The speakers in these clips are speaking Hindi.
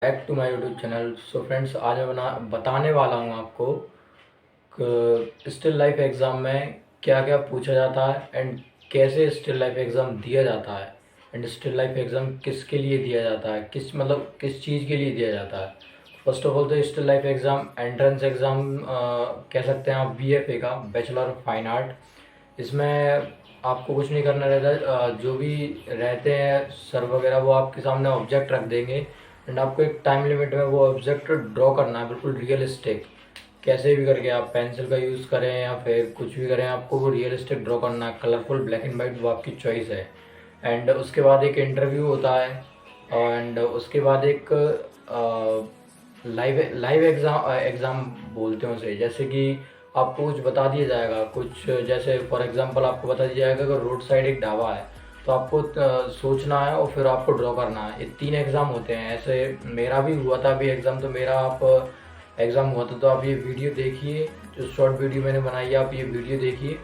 Back to my YouTube channel. So friends, आज मैं बताने वाला हूँ आपको कि स्टिल लाइफ एग्ज़ाम में क्या क्या पूछा जाता है एंड कैसे स्टिल लाइफ एग्ज़ाम दिया जाता है एंड स्टिल लाइफ एग्ज़ाम किसके लिए दिया जाता है, किस चीज़ के लिए दिया जाता है। फर्स्ट ऑफ ऑल तो still life exam entrance exam कह सकते हैं आप, BFA का, बैचलर ऑफ फाइन आर्ट। इसमें आपको कुछ नहीं करना रहता। जो भी रहते हैं सर वगैरह, वो आपके सामने ऑब्जेक्ट रख देंगे एंड आपको एक टाइम लिमिट में वो ऑब्जेक्ट ड्रॉ करना है, बिल्कुल रियलिस्टिक। कैसे भी करके आप पेंसिल का यूज़ करें या फिर कुछ भी करें, आपको वो रियलिस्टिक ड्रॉ करना है, कलरफुल ब्लैक एंड वाइट, वो आपकी चॉइस है। एंड उसके बाद एक इंटरव्यू होता है एंड उसके बाद एक लाइव लाइव एग्ज़ाम बोलते हैं उसे। जैसे कि आपको कुछ बता दिया जाएगा, कुछ जैसे फॉर एग्जांपल आपको बता दिया जाएगा कि रोड साइड एक ढाबा है, तो आपको सोचना है और फिर आपको ड्रॉ करना है। ये 3 एग्ज़ाम होते हैं। ऐसे मेरा भी हुआ था अभी एग्ज़ाम, तो मेरा आप एग्ज़ाम हुआ था। तो आप ये वीडियो देखिए, जो शॉर्ट वीडियो मैंने बनाई है, आप ये वीडियो देखिए।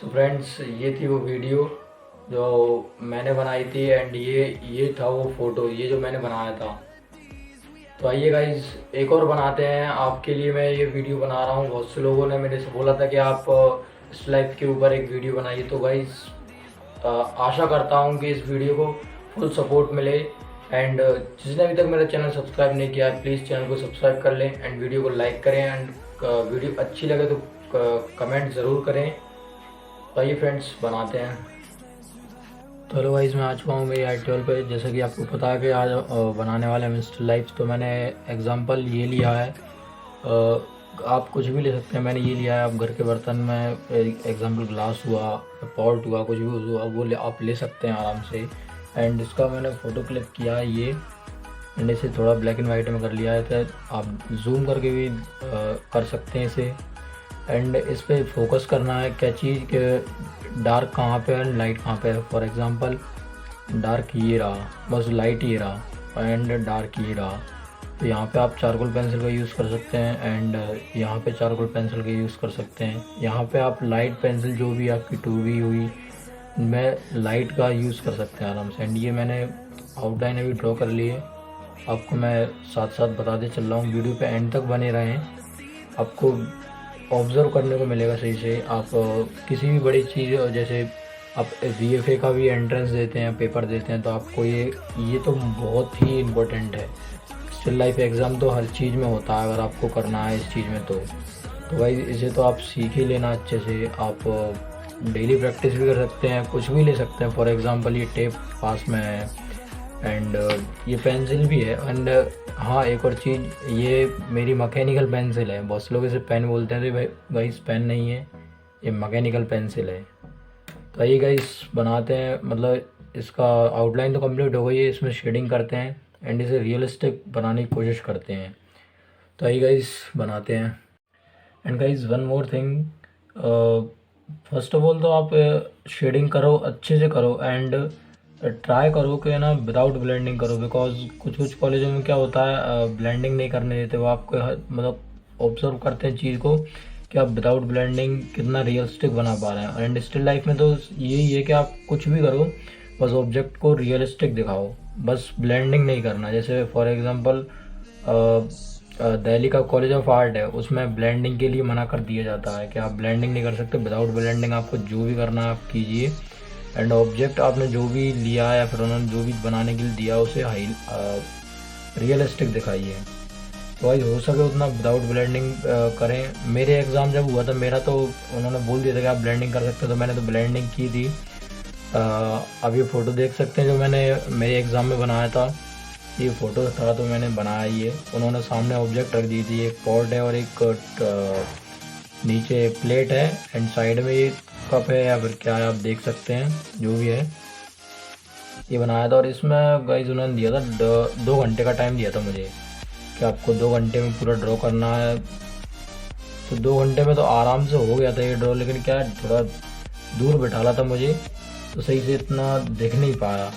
सो फ्रेंड्स, ये थी वो वीडियो जो मैंने बनाई थी एंड ये था वो फ़ोटो, ये जो मैंने बनाया था। तो आइए गाइज, एक और बनाते हैं आपके लिए। मैं ये वीडियो बना रहा हूँ। बहुत से लोगों ने मेरे से बोला था कि आप इस लाइफ के ऊपर एक वीडियो बनाइए। तो गाइज, आशा करता हूँ कि इस वीडियो को फुल सपोर्ट मिले एंड जिसने अभी तक मेरा चैनल सब्सक्राइब नहीं किया है, प्लीज़ चैनल को सब्सक्राइब कर लें एंड वीडियो को लाइक करें एंड वीडियो अच्छी लगे तो कमेंट ज़रूर करें। तो आइए फ्रेंड्स, बनाते हैं। तो हेलो गाइस, मैं आ चुका हूँ मेरी आई12 पे। जैसे कि आपको पता है कि आज बनाने वाले हैं मिस्टर लाइफ। तो मैंने एग्जांपल ये लिया है, आप कुछ भी ले सकते हैं। मैंने ये लिया है, आप घर के बर्तन में एग्जांपल ग्लास हुआ, पॉट हुआ, कुछ भी हुआ, वो आप ले सकते हैं आराम से। एंड इसका मैंने फ़ोटो क्लिक किया है ये, एंड इसे थोड़ा ब्लैक एंड वाइट में कर लिया है। तो आप जूम करके भी कर सकते हैं इसे। एंड इस पर फोकस करना है क्या चीज़ के डार्क कहाँ पे है, लाइट कहाँ पे है। फॉर एग्जांपल डार्क ये रहा, बस लाइट ये रहा एंड डार्क ये रहा। तो यहाँ पे आप चारकोल पेंसिल का यूज़ कर सकते हैं एंड यहाँ पे चारकोल पेंसिल का यूज़ कर सकते हैं। यहाँ पे आप लाइट पेंसिल जो भी आपकी 2B हुई, मैं लाइट का यूज़ कर सकते हैं आराम से। एंड ये मैंने आउटलाइन अभी ड्रॉ कर ली है। आपको मैं साथ साथ बताते चल रहा हूँ, वीडियो पे एंड तक बने रहें। आपको ऑब्ज़र्व करने को मिलेगा सही से। आप किसी भी बड़ी चीज़, जैसे आप BFA का भी एंट्रेंस देते हैं, पेपर देते हैं, तो आपको ये तो बहुत ही इम्पोर्टेंट है। स्टिल लाइफ एग्ज़ाम तो हर चीज़ में होता है, अगर आपको करना है इस चीज़ में तो भाई इसे तो आप सीख ही लेना अच्छे से। आप डेली प्रैक्टिस भी कर सकते हैं, कुछ भी ले सकते हैं। फॉर एग्ज़ाम्पल ये टेप पास में है एंड ये पेंसिल भी है। एंड हाँ, एक और चीज़, ये मेरी मैकेनिकल पेंसिल है। बहुत से लोग इसे पेन बोलते हैं, तो भाई इस पेन नहीं है, ये मैकेनिकल पेंसिल है। तो आइए गाइस, बनाते हैं। मतलब इसका आउटलाइन तो कंप्लीट हो गई है, इसमें शेडिंग करते हैं एंड इसे रियलिस्टिक बनाने की कोशिश करते हैं। तो आइए गाइस, बनाते हैं। And guys, one more thing, first of all तो आप शेडिंग करो, अच्छे से करो एंड ट्राई करो कि ना विदाउट ब्लेंडिंग करो। बिकॉज कुछ कुछ कॉलेजों में क्या होता है, ब्लेंडिंग नहीं करने देते। वो आपको मतलब ऑब्जर्व करते हैं चीज़ को कि आप विदाउट ब्लेंडिंग कितना रियलिस्टिक बना पा रहे हैं। एंड स्टिल लाइफ में तो यही है कि आप कुछ भी करो, बस ऑब्जेक्ट को रियलिस्टिक दिखाओ, बस ब्लेंडिंग नहीं करना। जैसे फॉर एग्जांपल दिल्ली का कॉलेज ऑफ आर्ट है, उसमें ब्लेंडिंग के लिए मना कर दिया जाता है कि आप ब्लेंडिंग नहीं कर सकते। विदाउट ब्लेंडिंग आपको जो भी करना है आप कीजिए। एंड ऑब्जेक्ट आपने जो भी लिया या फिर उन्होंने जो भी बनाने के लिए दिया, उसे रियलिस्टिक दिखाइए। तो भाई हो सके उतना विदाउट ब्लेंडिंग करें। मेरे एग्ज़ाम जब हुआ था मेरा, तो उन्होंने बोल दिया था कि आप ब्लेंडिंग कर सकते हो, तो मैंने तो ब्लेंडिंग की थी। अब ये फ़ोटो देख सकते हैं जो मैंने मेरे एग्ज़ाम में बनाया था। ये फ़ोटो था तो मैंने बनाया ये। उन्होंने सामने ऑब्जेक्ट रख दी थी, एक पॉट है और एक नीचे प्लेट है एंड साइड में ये कप है या फिर क्या है, आप देख सकते हैं जो भी है। ये बनाया था और इसमें गाइस उन्होंने दिया था 2 घंटे का टाइम दिया था मुझे, कि आपको 2 घंटे में पूरा ड्रॉ करना है। तो 2 घंटे में तो आराम से हो गया था ये ड्रॉ, लेकिन क्या है, थोड़ा दूर बैठाला था मुझे, तो सही से इतना दिख नहीं पाया।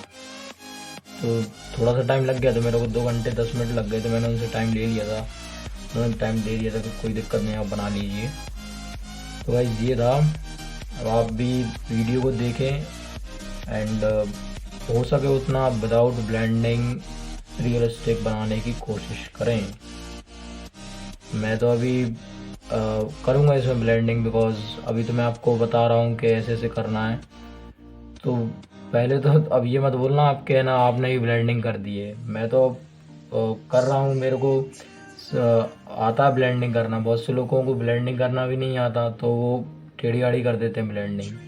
तो थोड़ा सा टाइम लग गया था मेरे को, 2 घंटे 10 मिनट लग गए थे। मैंने उनसे टाइम ले लिया था, उन्होंने टाइम दे दिया था कि कोई दिक्कत नहीं, आप बना लीजिए। तो गाइस ये था अब आप भी वीडियो को देखें एंड हो सके उतना विदाउट ब्लेंडिंग रियलिस्टिक बनाने की कोशिश करें। मैं तो अभी करूँगा इसमें ब्लेंडिंग, बिकॉज अभी तो मैं आपको बता रहा हूँ कि ऐसे ऐसे करना है। तो पहले तो अब ये मत बोलना आपके ना आपने ही ब्लेंडिंग कर दी है। मैं तो कर रहा हूँ, मेरे को आता है ब्लेंडिंग करना। बहुत से लोगों को ब्लेंडिंग करना भी नहीं आता, तो वो टेढ़ी आड़ी कर देते हैं blending.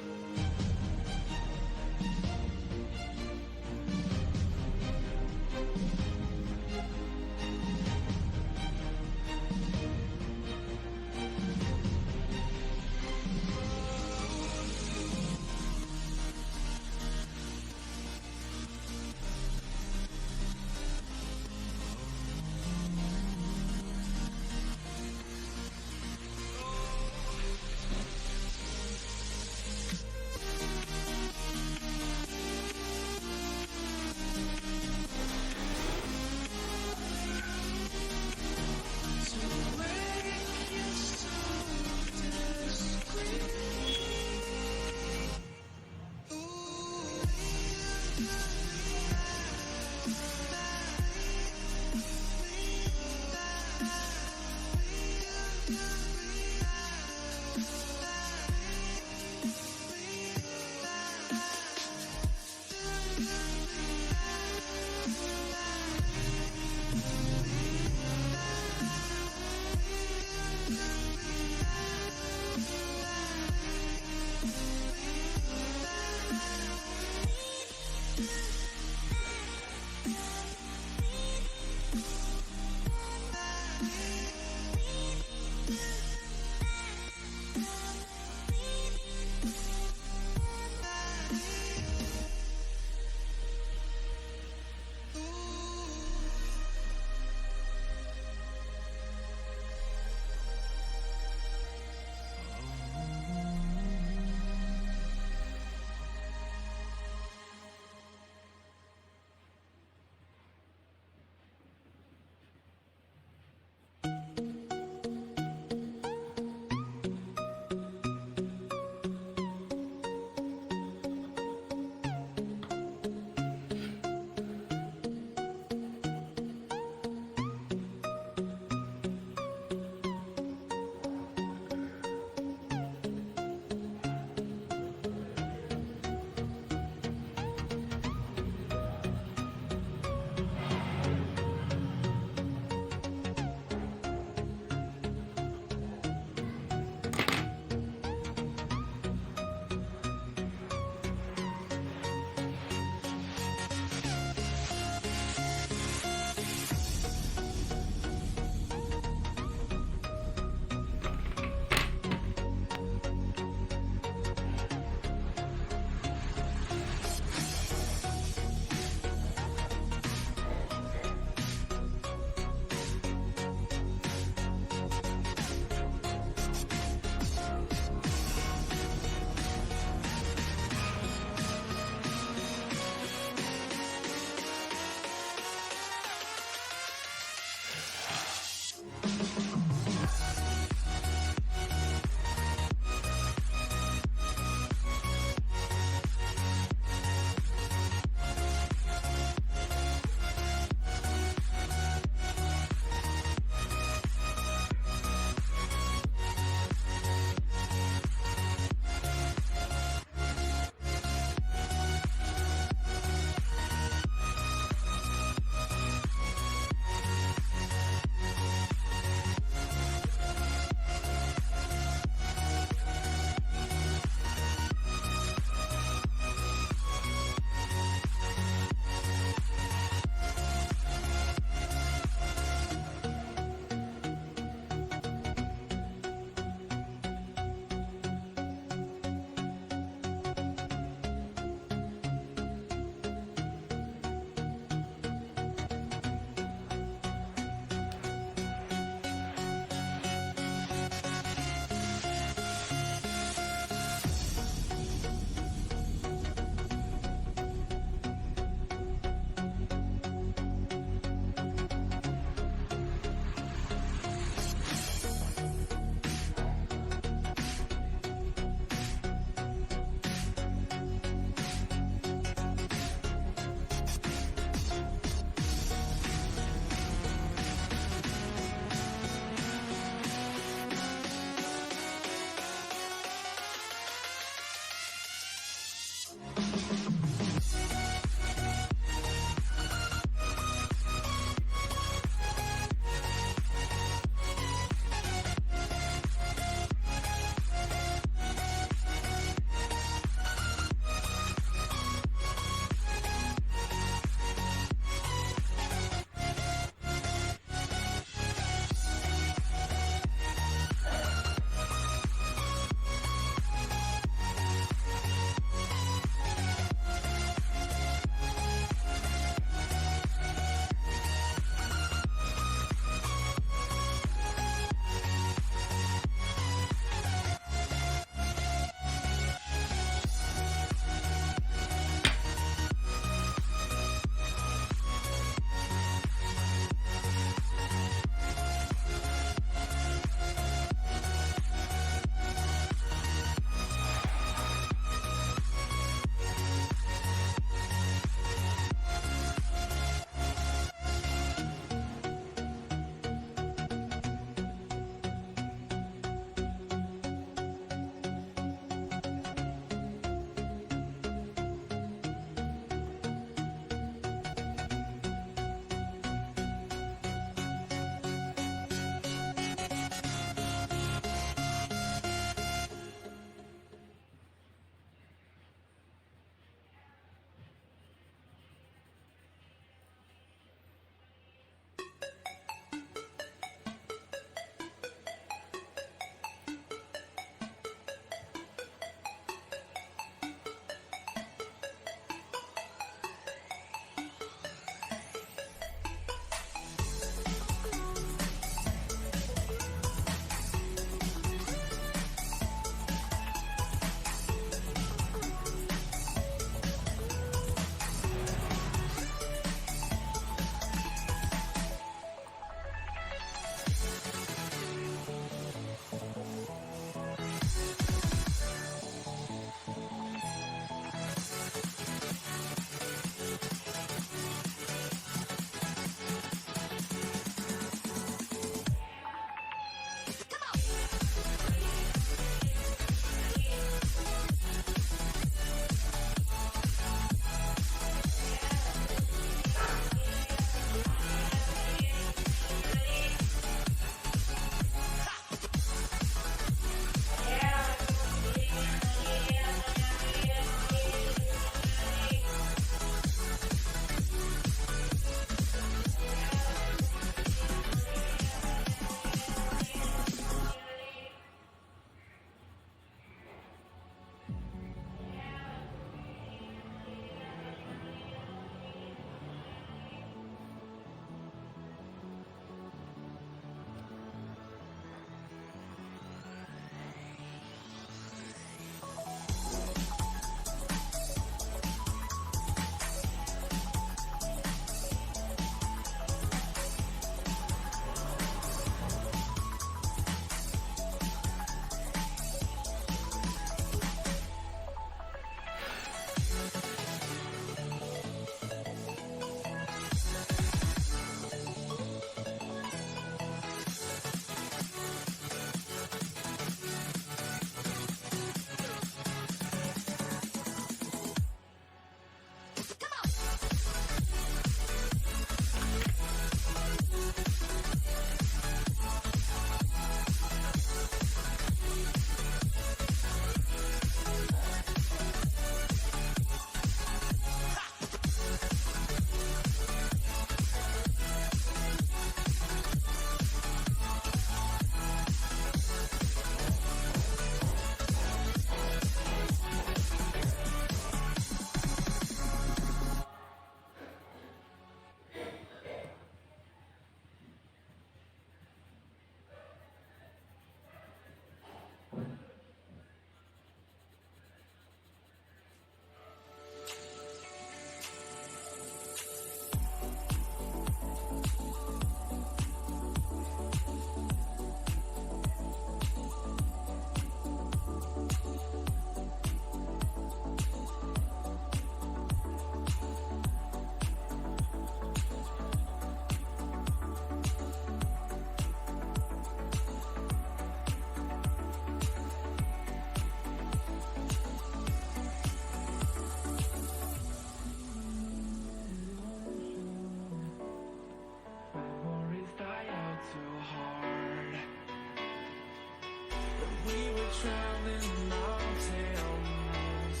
traveling mountains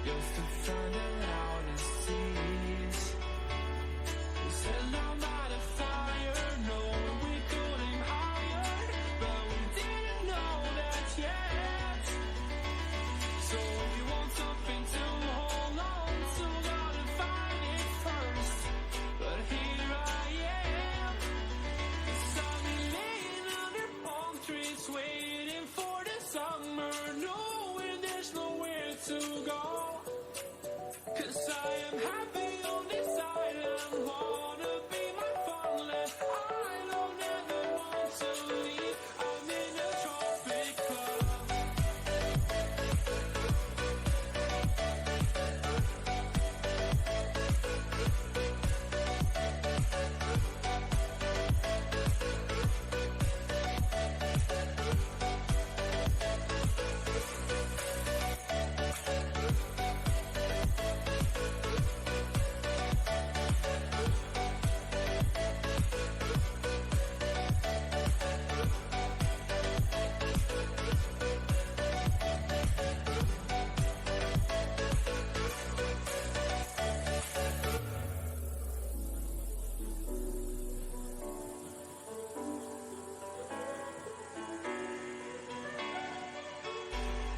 just to find the loudest seas. We set our light afire, knowing we could aim higher, but we didn't know that yet. So if you want something to hold on to, gotta find it first. But here I am, 'cause I've been laying under palm trees waiting for the summer, knowing there's nowhere to go. 'Cause I am happy on this island, wanna be my farmland. I don't ever want to leave, I'm in a tropic club.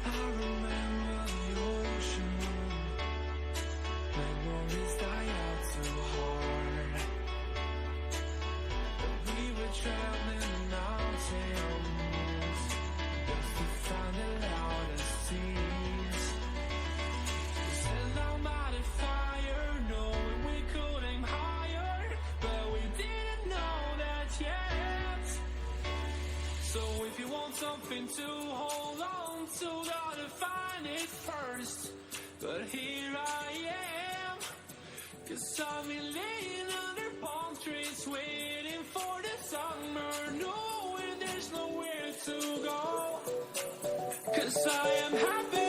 I remember the ocean, memories die out so hard. We were traveling the mountains just to find the loudest seas. We set our light afire, knowing we could aim higher, but we didn't know that yet. So if you want something to hold on to, gotta find it first. But here I am, 'cause I've been laying under palm trees waiting for the summer, knowing there's nowhere to go. 'Cause I am happy